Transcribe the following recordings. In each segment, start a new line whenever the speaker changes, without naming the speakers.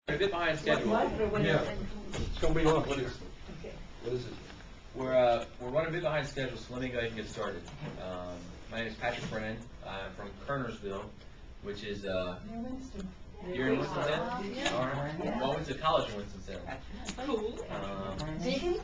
A bit behind schedule.
Yeah, it's gonna be lunch.
What is it? We're running a bit behind schedule, so let me go ahead and get started. My name is Patrick Brennan. I'm from Kernersville, which is you're in Winston-Salem?
Yeah.
All right. Well, I went to college in Winston-Salem.
Cool.
Deacon?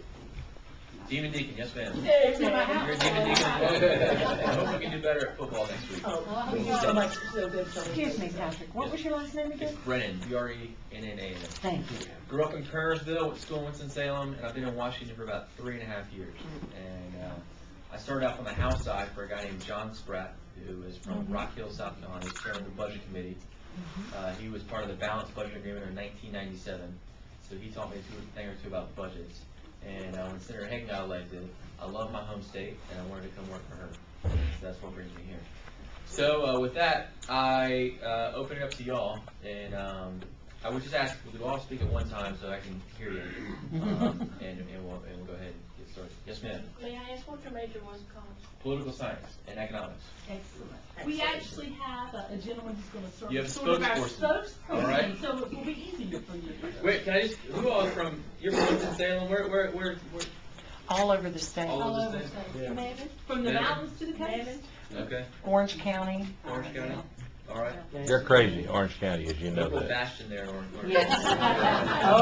Demon Deacon, yes ma'am.
You're a
Demon Deacon. I hope we can do better at football next week.
Thank you so much. So good.
Excuse me, Patrick. What was your last name again?
It's Brennan, B-R-E-N-N-A-N.
Thank you.
Grew up in Kernersville, went to school in Winston-Salem, and I've been in Washington for about 3.5 years. And I started off on the House side for a guy named John Spratt, who is from Rock Hill, South Carolina. He's chairman of the Budget Committee. He was part of the Balanced Budget Agreement in 1997, so he taught me a thing or two about budgets. And when Senator Hagan got elected, I love my home state, and I wanted to come work for her. So that's what brings me here. So with that, I open it up to y'all, and I would just ask, we all speak at one time so I can hear you, and we'll go ahead and get started. Yes, ma'am.
May I ask what your major was, College?
Political science and economics.
Excellent. We actually have a gentleman who's going to serve
You have
sort of our
spokesperson.
spokesperson,
All right.
so it will be easier for you.
Wait, can I just? Who all is from? You're from Winston-Salem. Where?
All over the state.
All
All
over
over
the
the
state.
state.
Yeah.
Mammoth, from the
Mammoth.
mountains to the coast.
Okay.
Orange County.
Orange County. All right.
They're crazy, Orange County, as you know
Local
that.
bastion there.
Yes.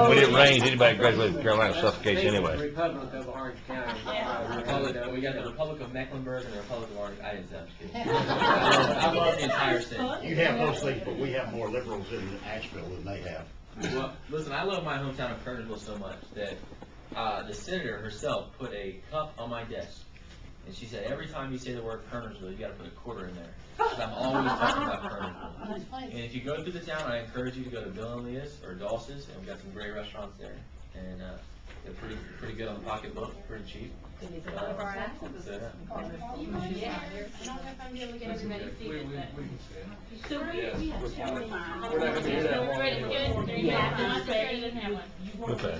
When it rains, anybody graduating from Carolina suffocates anyway.
Republic of Orange County.
Republic, we got the Republic of Mecklenburg and the Republic of Orange. I didn't say, I'm just kidding. I love the entire state.
You have those things, but we have more liberals in Asheville than they have.
Well, listen, I love my hometown of Kernersville so much that the senator herself put a cup on my desk, and she said, every time you say the word Kernersville, you got to put a quarter in there. Because I'm always talking about Kernersville. And if you go through the town, I encourage you to go to Bill and Leah's or Dawson's, and we've got some great restaurants there. And they're pretty good on the pocketbook, pretty cheap.
One of our assets.
So, yeah.
Yeah. I don't know if I'm going to get everybody seated, but.
We can stand.
So we have two.
We're not gonna do that long.
Ready to go? Yeah. Not ready to have one.
What's that?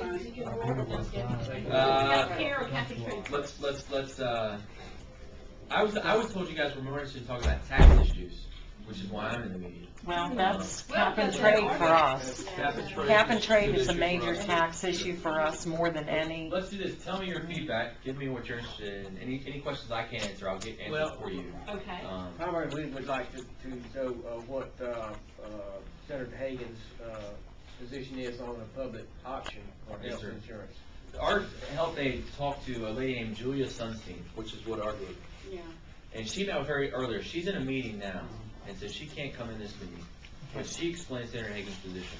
Healthcare or Catholic trade?
Let's I was told you guys were more interested in talking about tax issues, which is why I'm in the meeting.
Well, that's cap and trade for us. Cap and trade is a major tax issue for us more than any.
Let's do this. Tell me your feedback. Give me what you're interested in. Any questions I can answer, I'll get answers for you.
Okay.
Probably we would like to know what Senator Hagan's position is on the public option on
Yes,
health
sir.
insurance.
Our health aide talked to a lady named Julia Sunstein, which is what our group.
Yeah.
And she met with her earlier. She's in a meeting now, and so she can't come in this meeting. But she explained Senator Hagan's position.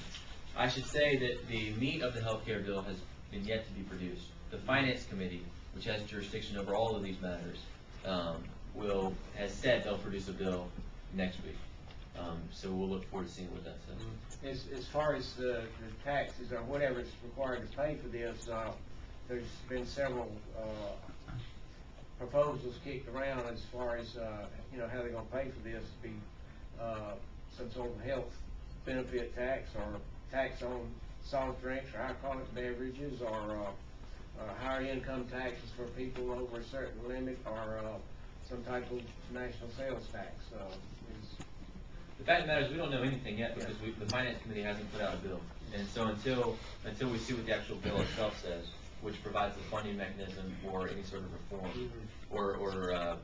I should say that the meat of the health care bill has been yet to be produced. The Finance Committee, which has jurisdiction over all of these matters, has said they'll produce a bill next week. So we'll look forward to seeing what that says.
As far as the taxes or whatever is required to pay for this, there's been several proposals kicked around as far as how they're going to pay for this. To be some sort of health benefit tax or tax on soft drinks or alcoholic beverages or higher income taxes for people over a certain limit or some type of national sales tax.
The fact of the matter is we don't know anything yet because the Finance Committee hasn't put out a bill. And so until we see what the actual bill itself says, which provides the funding mechanism for any sort of reform or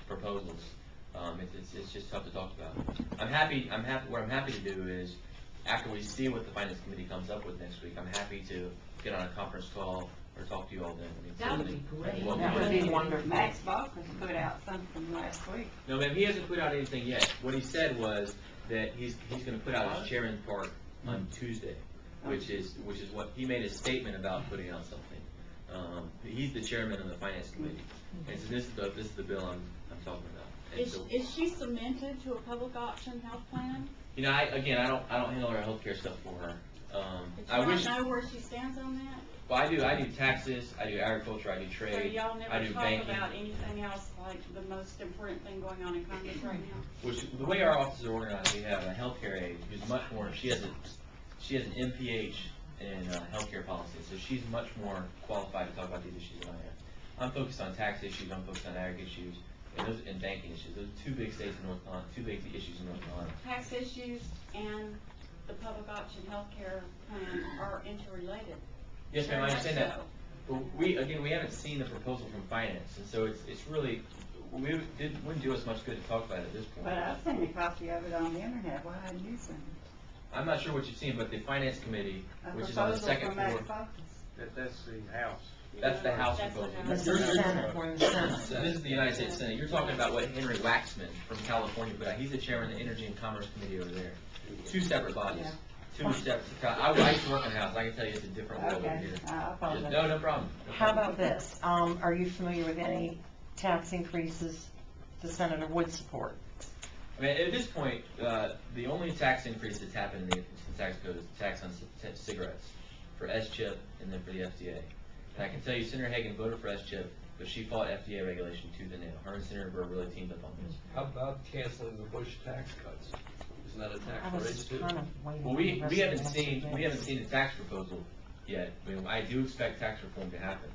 proposals, it's just tough to talk about. What I'm happy to do is, after we see what the Finance Committee comes up with next week, I'm happy to get on a conference call or talk to you all then.
That would be great.
That would be wonderful.
Max Bachman put out something last week.
No, ma'am, he hasn't put out anything yet. What he said was that he's going to put out his chairman part on Tuesday, which is what he made a statement about putting out something. He's the chairman of the Finance Committee, and so this is the bill I'm talking about. And so,
Is she cemented to a public option health plan?
you know, I don't handle her healthcare stuff for her. I
Does
wish.
she not know where she stands on that?
Well, I do taxes, I do agriculture, I do
So
trade,
y'all
I
never
do
talk
banking.
about anything else like the most important thing going on in Congress right now?
Which the way our office is organized, we have a healthcare aide who's much more. She has an MPH in healthcare policy, so she's much more qualified to talk about these issues than I am. I'm focused on tax issues, I'm focused on ag issues, and banking issues. Those are two big states in North Carolina, two big issues in North Carolina.
Tax issues and the public option healthcare plan are interrelated.
Yes, ma'am, I
Very
understand
much
that.
so.
But we haven't seen the proposal from finance, and so it's really, wouldn't do us much good to talk about it at this point.
But I've seen a copy of it on the internet, why hadn't you seen it?
I'm not sure what you've seen, but the finance committee,
A
which is on the
proposal
second
from
floor,
Max Focus.
That's the House.
that's the House
That's the
proposal.
House.
This is Senate, we're in the Senate.
So this is the United States Senate. You're talking about what Henry Waxman from California put out. He's the chairman of the Energy and Commerce Committee over there. Two separate bodies.
Yeah.
Two separate, I used to work in the House. I can tell you it's a different world over
Okay,
here.
I apologize.
No problem. No
How
problem.
about this? Are you familiar with any tax increases the Senator would support?
I mean, at this point, the only tax increase that's happened in the tax code is the tax on cigarettes for S-chip and then for the FDA. And I can tell you, Senator Hagan voted for S-chip, but she fought FDA regulation tooth and nail. Her and Senator Burr really teamed up on this.
How about canceling the Bush tax cuts? Isn't that a
I
tax
was
raise too?
kind of waiting.
Well,
for the rest
we
of
haven't
the
seen,
answer
we
to
haven't seen the tax proposal yet. I mean, I do expect tax reform to happen.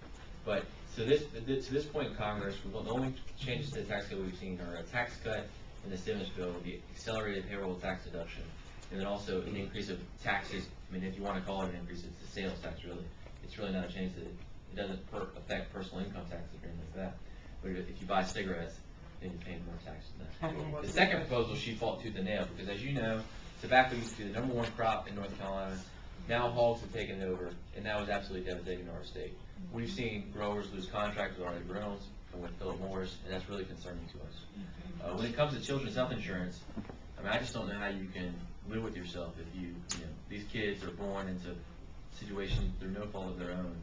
But to this point in Congress, the only changes to the tax code we've seen are a tax cut in the stimulus bill, the accelerated payroll tax deduction, and then also an increase of taxes. I mean, if you want to call it an increase, it's the sales tax really. It's really not a change that it doesn't affect personal income taxes or anything like that. But if you buy cigarettes, then you're paying more taxes than that.
Okay.
The second proposal, she fought tooth and nail, because as you know, tobacco used to be the #1 crop in North Carolina. Now hogs have taken it over, and that was absolutely devastating to our state. We've seen growers lose contracts with Artie Reynolds and with Philip Morris, and that's really concerning to us. When it comes to children's health insurance, I mean, I just don't know how you can live with yourself if you know, these kids are born into situations through no fault of their own.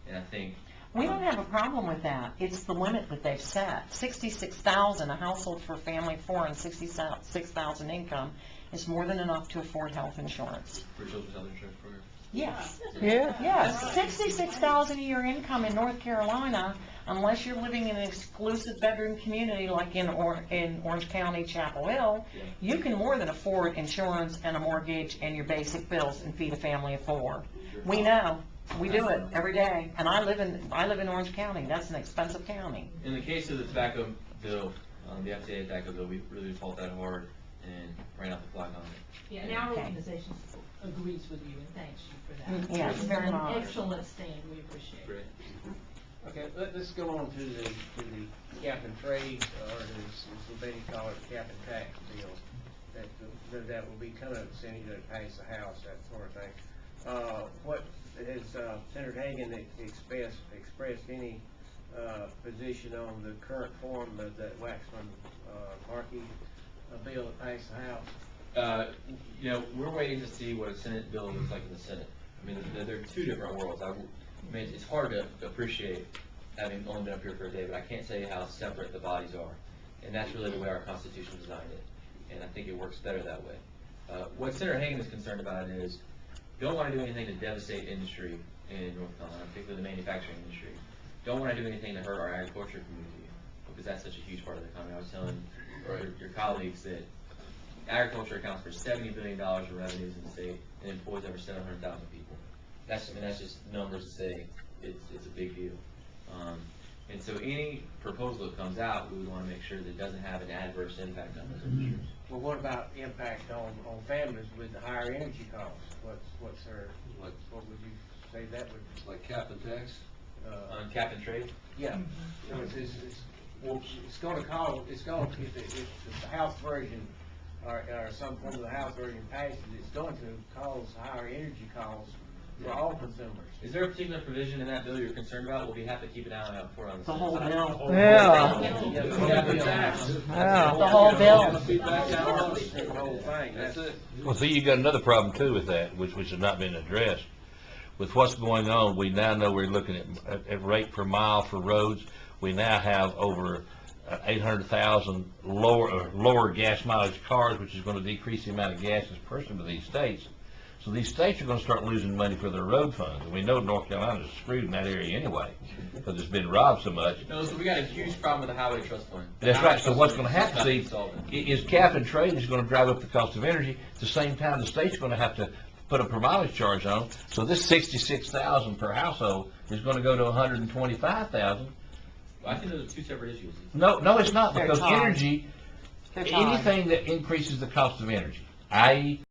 And I think
We don't have a problem with that. It's the limit that they've set. $66,000, a household for a family of 4 and $66,000 income is more than enough to afford health insurance.
for children's health insurance program.
Yes.
Yeah.
Yes, $66,000 a year income in North Carolina, unless you're living in an exclusive bedroom community like in Orange County, Chapel Hill,
Yeah.
you can more than afford insurance and a mortgage and your basic bills and feed a family of 4. We know. We do it every day. And I live in Orange County. That's an expensive county.
In the case of the tobacco bill, the FDA tobacco bill, we really fought that hard and ran out the clock on it.
Yeah, and our
Okay.
organization agrees with you and thanks you for that.
Yes,
It's
very
an
much.
excellent stand, we appreciate it.
Great.
Okay, let's go on to the cap and trade, or as Betty call it, cap and tax bill. That will be coming up, the Senate, to pass the House, that sort of thing. What has Senator Hagan expressed any position on the current form of that Waxman-Markey bill that passed the House?
You know, we're waiting to see what a Senate bill looks like in the Senate. I mean, they're two different worlds. I mean, it's hard to appreciate, having only been up here for a day, but I can't tell you how separate the bodies are. And that's really the way our Constitution designed it. And I think it works better that way. What Senator Hagan is concerned about is, don't want to do anything to devastate industry in North Carolina, particularly the manufacturing industry. Don't want to do anything to hurt our agriculture community, because that's such a huge part of the economy. I was telling your colleagues that agriculture accounts for $70 billion of revenues in the state and employs over 700,000 people. That's just numbers to say it's a big deal. And so any proposal that comes out, we would want to make sure that it doesn't have an adverse impact on those industries.
Well, what about impact on families with the higher energy costs? What's their, what would you say that would be?
Like cap and tax?
On cap and trade,
Yeah, so it's gonna cause, if the House version, or some form of the House version passes, it's going to cause higher energy costs for all consumers.
is there a particular provision in that bill you're concerned about? We'll be happy to keep an eye out for it on the
The
Senate
whole
side.
bill.
The
whole bill.
The whole thing,
That's it.
Well, see, you got another problem too with that, which has not been addressed. With what's going on, we now know we're looking at rate per mile for roads. We now have over 800,000 lower gas mileage cars, which is going to decrease the amount of gas that's purchased to these states. So these states are going to start losing money for their road funds. And we know North Carolina is screwed in that area anyway, because it's been robbed so much.
No, so we got a huge problem with the highway trust fund.
That's right. So what's going to happen,
It's not
see,
being solved.
is cap and trade is going to drive up the cost of energy. At the same time, the state's going to have to put a per mileage charge on. So this $66,000 per household is going to go to $125,000.
I think those are two separate issues.
No, it's not,
They're
because
tied.
energy,
They're tied.
anything that increases the cost of energy, i.e.